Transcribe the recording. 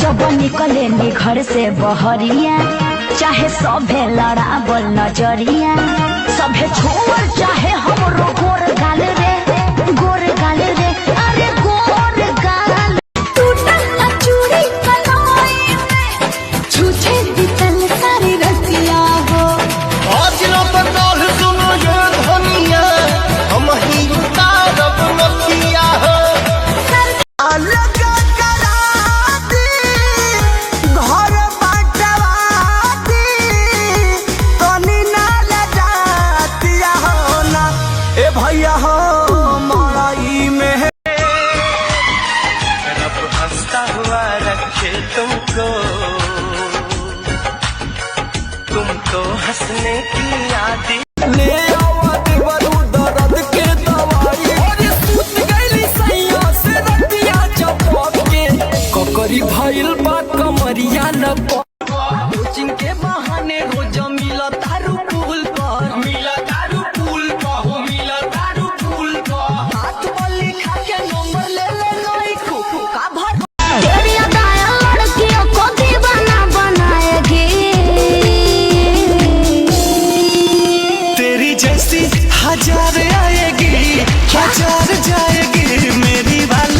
जब निकले नी घर से बहरिया, चाहे सभे लड़ावल नजरिया, सभे छोड़ चाहे हमरो गोर गाल रे, गोर गाल रे, अरे गोर गाल। टूटा चूड़ी कलाई में छूछे दितल सारी रतिया हो। आज न बदल सुनो ये धनिया, हम ही उतारब नथिया हो। अलग भैया हो मड़ाई में रब हंसता हुआ रखे तुमको, तुम तो हंसने की आदि ले दर्द के दवाई। और सूत गईली सैया से रतिया चपक के, ककरी भइल बा कमरिया न कोचिंग के बहाने रोज मिला तारू पुल पर, मिला तारू पुल पर, हो मिला तारू पुल पर। हाथ बल्ली खा के नंबर ले ले नई खूब का भर। तेरी अदाएं लड़कियों को दीवाना बनाएगी, तेरी जैसी हजार आएगी, हजार जाएगी मेरी वाली।